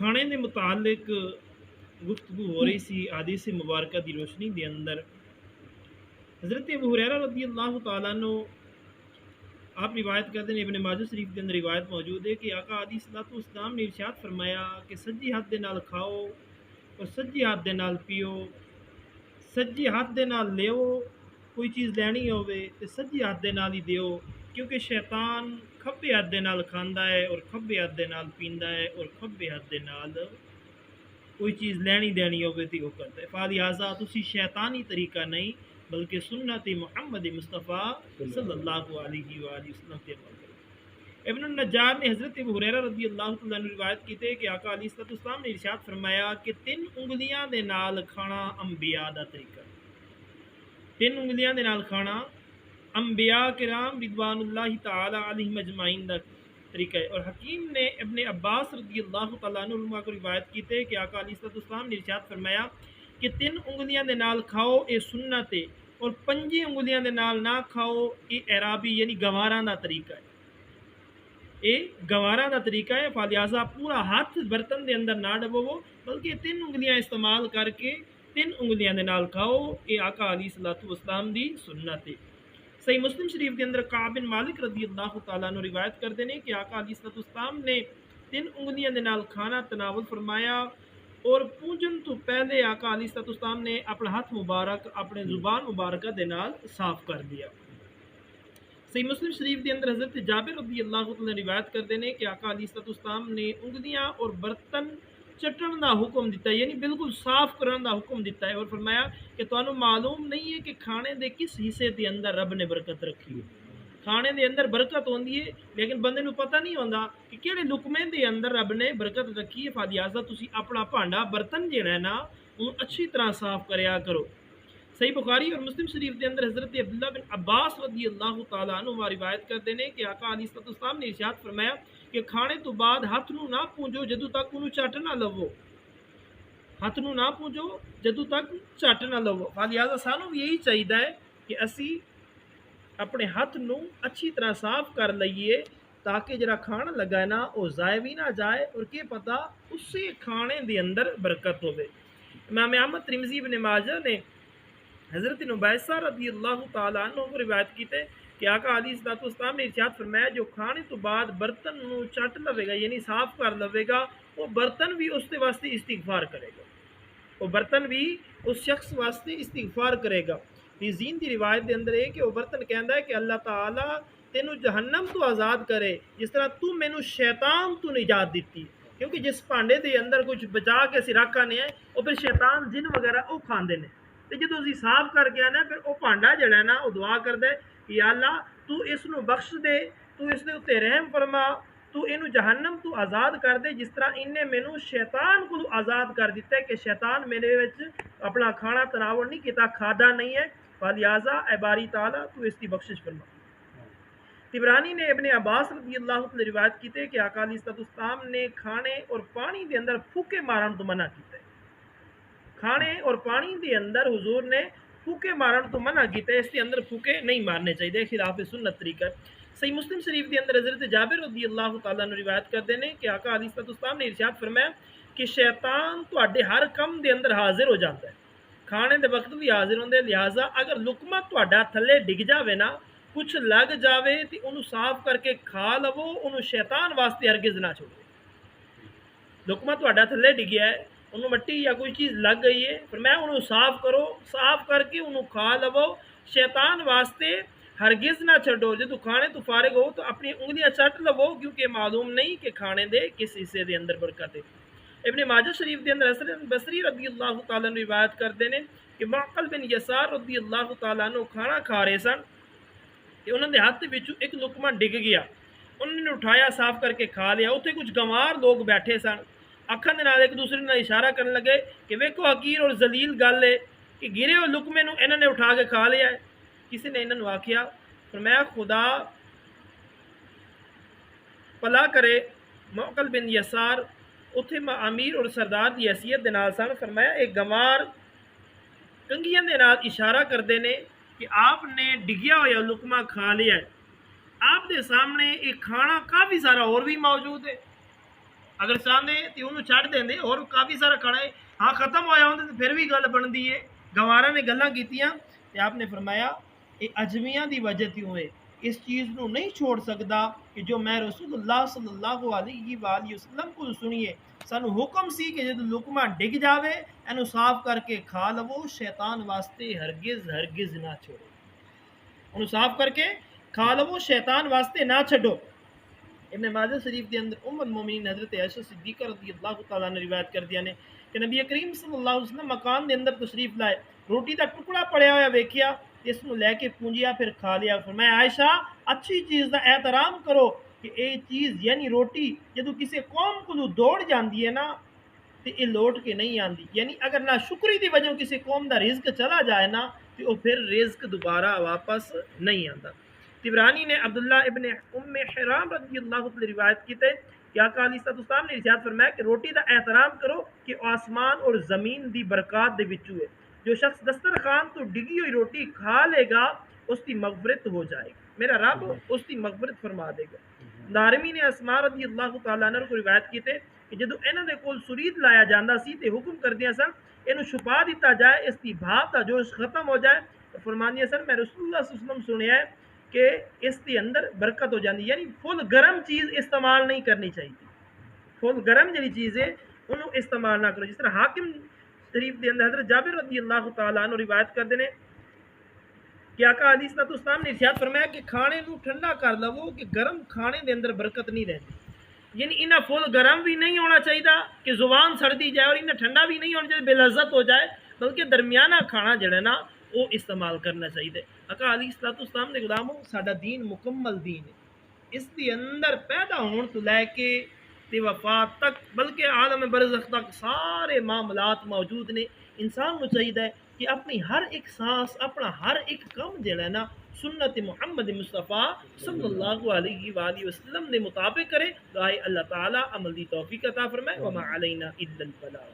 کھانے کے متعلق گفتگو ہو رہی سی حدیث مبارکہ دی روشنی دے اندر حضرت ابو ہریرہ رضی اللہ تعالیٰ عنہ آپ روایت کرتے ہیں، ابن ماجہ شریف کے اندر روایت موجود ہے کہ آقا علیہ الصلوۃ والسلام نے ارشاد فرمایا کہ سجی ہاتھ دے نال کھاؤ اور سجی ہاتھ دے نال پیو، سجی ہاتھ دے نال لیو، کوئی چیز لینی ہوے تے سجی ہاتھ دے نال ہی دیو، کیونکہ شیطان کھبے ہاتھ دے نال کھاندا ہے اور کھبے ہاتھ دے نال پیندا ہے اور کھبے ہاتھ دے نال کوئی چیز لینی دینی ہوگی تو وہ کرتا ہے۔ فلہذا تسی شیطانی طریقہ نہیں بلکہ سنت محمد مصطفیٰ صلی اللہ علیہ وآلہ وسلم کے عمل کرو۔ ابن النجار نے حضرت ابو ہریرہ رضی اللہ تعالیٰ عنہ روایت کی تھے کہ آقا علیہ الصلوۃ والسلام نے ارشاد فرمایا کہ 3 انگلیاں دے نال کھانا انبیاء دا طریقہ ہے۔ 3 انگلیاں دے نال کھانا انبیاء کرام رضوان اللہ تعالی علیہم اجمعین دا طریقہ ہے۔ اور حکیم نے ابن عباس رضی اللہ تعالیٰ عنہ کو روایت کی تھے کہ آقا علیہ الصلوۃ والسلام نے ارشاد فرمایا کہ 3 انگلیاں دے نال کھاؤ اے سنت ہے، اور 5 انگلیاں دے نال نہ کھاؤ اے اعرابی یعنی گواراں دا طریقہ ہے۔ اے گوارا دا طریقہ ہے، فلہذا پورا ہاتھ برتن دے اندر نہ ڈبو بلکہ 3 انگلیاں استعمال کر کے 3 انگلیاں دے نال کھاؤ، اے آقا علیہ الصلوۃ والسلام دی سنت ہے۔ صحیح مسلم شریف کے اندر کعب بن مالک رضی اللہ تعالیٰ عنہ روایت کرتے ہیں کہ آقا علیہ الصلوۃ والسلام نے 3 انگلیاں دے نال کھانا تناول فرمایا اور پوجن تو پہلے آقا علیہ الصلوۃ والسلام نے اپنا ہاتھ مبارک اپنے زبان مبارکہ دے نال صاف کر دیا۔ صحیح مسلم شریف کے اندر حضرت جابر رضی اللہ عنہ روایت کرتے ہیں کہ آقا علیہ الصلوۃ والسلام نے انگلیاں اور برتن چٹن دا حکم دیتا ہے، یعنی بالکل صاف کرن دا حکم دیتا ہے، اور فرمایا کہ تانوں معلوم نہیں ہے کہ کھانے دے کس حصے دے اندر رب نے برکت رکھی ہے۔ کھانے دے اندر برکت ہوندی ہے لیکن بندے نوں پتہ نہیں ہوندا کہ کہڑے لقمے دے اندر رب نے برکت رکھی ہے۔ فلہذا تسی اپنا بھانڈا برتن جڑا ہے نا وہ اچھی طرح صاف کریا کرو۔ صحیح بخاری اور مسلم شریف کے اندر حضرت عبداللہ بن عباس رضی اللہ تعالیٰ عنہ روایت کرتے ہیں کہ آقا علیہ الصلوۃ والسلام نے ارشاد فرمایا کہ کھانے تو بعد ہاتھ نو نہ پونجو جدوں تک انہوں چٹ نہ لو، ہاتھ نو نہ پونجو جدوں تک چٹ نہ لو۔ فلہذا سانوں بھی یہی چاہیے کہ اسی اپنے ہاتھ نو اچھی طرح صاف کر لئیے تاکہ جڑا کھانا لگا ہے نا وہ ضائع بھی نہ جائے اور کہ پتہ اسی کھانے دے اندر برکت ہوے۔ امام احمد ترمذی ابن ماجہ نے حضرت نبیسہ رضی اللہ تعالیٰ عنہ کو روایت کی تھے کہ آقا علیہ الصلوۃ والسلام نے ارشاد فرمایا جو کھانے تو بعد برتن نو چٹ لوے گا یعنی صاف کر لوے گا وہ برتن بھی اس کے واسطے استغفار کرے گا، وہ برتن بھی اس شخص واسطے استغفار کرے گا۔ زین دی روایت دے اندر ہے کہ وہ برتن کہندا ہے کہ اللہ تعالیٰ تینوں جہنم تو آزاد کرے جس طرح تو مینوں شیطان تو نجات دیتی، کیونکہ جس پانڈے دے اندر کچھ بچا کے اسی رکھ آنے ہیں وہ پھر شیطان جن وغیرہ وہ کھاندے نے، تے جدوں اسی صاف کر کے آنا پھر وہ پانڈا جڑا ہے نا وہ دعا کردا ہے کہ یا اللہ تو اس نو بخش دے، تو اس دے اوتے رحم فرما، تو اینو جہنم تو آزاد کر دے جس طرح انہیں مینوں شیطان کو آزاد کر دیتا ہے کہ شیطان میرے وچ اپنا کھانا تناول نہیں کیتا، کھادا نہیں ہے، فلہذا اے باری تعالیٰ تو اس کی بخشش فرما۔ طبرانی نے ابن عباس رضی اللہ عنہ روایت کی تھے کہ آقا علیہ الصلوۃ والسلام نے کھانے اور پانی دے اندر پھوکے مارن تو منع کیتا ہے، کھانے اور پانی دے اندر حضور نے پھوکے مارن تو منع کیتا ہے، اس کے اندر پھوکے نہیں مارنے چاہیے، خلاف سنت طریقہ۔ صحیح مسلم شریف کے اندر حضرت جابر رضی اللہ تعالیٰ عنہ روایت کرتے ہیں کہ آقا علیہ الصلوۃ والسلام نے ارشاد فرمایا کہ شیطان تواڈے ہر کم دے اندر حاضر ہو جاتا ہے، کھانے دے وقت بھی حاضر ہوندے، لہٰذا اگر لقمہ تواڈا تھلے ڈگ جاوے نا کچھ لگ جاوے تو انہوں صاف کر کے کھا لو، انہوں شیطان واسطے ہرگز نہ چھوڑو۔ لقمہ تواڈا تھلے ڈگیا ہے، انہوں مٹی یا کوئی چیز لگ گئی ہے، فرمایا انہوں صاف کرو، صاف کر کے انہوں کھا لو، شیطان واسطے ہرگز نہ چھڑو۔ جدو کھانے تو فارغ ہو تو اپنی انگلیاں چٹ لو کیونکہ معلوم نہیں کہ کھانے دے کس حصے دے اندر برکت ہے۔ ابن ماجہ شریف کے اندر حسن بصری رضی اللہ تعالیٰ عنہ روایت کرتے ہیں کہ معقل بن یسار رضی اللہ تعالیٰ عنہ کھانا کھا رہے سن کہ انہوں نے ہاتھ وچوں ایک لقمہ ڈگ گیا، انہوں نے اٹھایا صاف کر کے کھا لیا، اتنے کچھ گنوار لوگ بیٹھے سن، اکھاں دے نال ایک دوسرے نال اشارہ کرنے لگے کہ ویکھو حقیر اور ذلیل گل ہے کہ گرے ہوئے لقمے نو انہوں نے اٹھا کے کھا لیا ہے۔ کسی نے انہوں نے آکھیا، فرمایا خدا پلا کرے معقل بن یسار اتھے امیر اور سردار دی حیثیت دے نال سن، فرمایا ایک گنوار کنگیاں دے نال اشارہ کردے نے کہ آپ نے ڈگیا ہوا لقمہ کھا لیا ہے، آپ دے سامنے ایک کھانا کافی سارا اور بھی موجود ہے، اگر چاہتے تو انہوں چھڑ دیں اور کافی سارا کھڑا ہے، ہاں ختم ہویا ہوں تو پھر بھی گل بنتی ہے۔ گوارا نے گلاں کیتیاں تے آپ نے فرمایا یہ اجمیاں دی وجہ تیوں ہے، اس چیز نو نہیں چھوڑ سکدا کہ جو میں رسول اللہ صلی اللہ علیہ وآلہ وسلم کو سنیے۔ سانو حکم سی کہ جدو لقمہ ڈگ جاوے اینو صاف کر کے کھا لو، شیطان واسطے ہرگز ہرگز نہ چھوڑو، انہوں صاف کر کے کھا لو، شیطان واسطے نہ چھڈو۔ ابن ماجہ شریف کے اندر ام المومنین حضرت عائشہ صدیقہ رضی اللہ تعالیٰ نے روایت کر دیا نے کہ نبی کریم صلی اللہ علیہ وسلم مکان کے اندر تشریف لائے، روٹی کا ٹکڑا پڑیا ہوا ویکھیا، اس کو لے کے پونجیا پھر کھا لیا۔ فرمایا عائشہ اچھی چیز کا احترام کرو کہ یہ چیز یعنی روٹی جدو کسی قوم کو دوڑ جاندی ہے نا تو یہ لوٹ کے نہیں آندی، یعنی اگر نہ شکری دی وجہ کسی قوم دا رزق چلا جائے نا تو وہ پھر رزق دوبارہ واپس نہیں آتا۔ طبرانی نے عبداللہ ابن ام حرام رضی اللہ عنہ روایت کی تے کہ آقا علیہ السلام نے ارشاد فرمایا کہ روٹی دا احترام کرو کہ آسمان اور زمین دی برکات دے وچوں ہے، جو شخص دسترخوان تو ڈگی ہوئی روٹی کھا لے گا اس کی مغفرت ہو جائے گی، میرا رب اس کی مغفرت فرما دے گا۔ دارمی نے اسماء رضی اللہ تعالیٰ عنہ کو روایت کی تے کہ جدو انہاں دے کول سرید لایا جاندا سی تے حکم کردیاں سن اینو چھپا دیتا جائے، اس کی بھاپ دا جوش ختم ہو جائے، فرماندیاں سن میں رسول اللہ صلی اللہ علیہ وسلم سنیا ہے کہ اس کے اندر برکت ہو جاتی، یعنی فل گرم چیز استعمال نہیں کرنی چاہیے، فل گرم جڑی چیز ہے انہوں استعمال نہ کرو۔ جس طرح حاکم شریف کے اندر حضرت جابر رضی اللہ تعالیٰ عنہ روایت کرتے ہیں کہ آقا علیہ السلام نے ارشاد فرمایا کہ کھانے نو ٹھنڈا کر لو کہ گرم کھانے دے اندر برکت نہیں رہتی، یعنی انہیں فل گرم بھی نہیں ہونا چاہیے کہ زبان سڑتی جائے اور انہیں ٹھنڈا بھی نہیں ہونا چاہیے بے لذت ہو جائے، بلکہ درمیانہ کھانا جڑا نا وہ استعمال کرنا چاہیے۔ آقا علیہ السلام نے غلاموں ساڈا دین مکمل دین ہے، اس کے اندر پیدا ہون تو لے کے تے وفات تک بلکہ عالم برزخ تک سارے معاملات موجود نے۔ انسان کو چاہیے کہ اپنی ہر ایک سانس اپنا ہر ایک کم جڑا ہے نا سنت محمد مصطفیٰ صلی اللہ علیہ وآلہ وسلم نے مطابق کرے، دعائے اللہ تعالی عمل دی توفیق عطا فرمائے۔ وما علینا الا البلاغ۔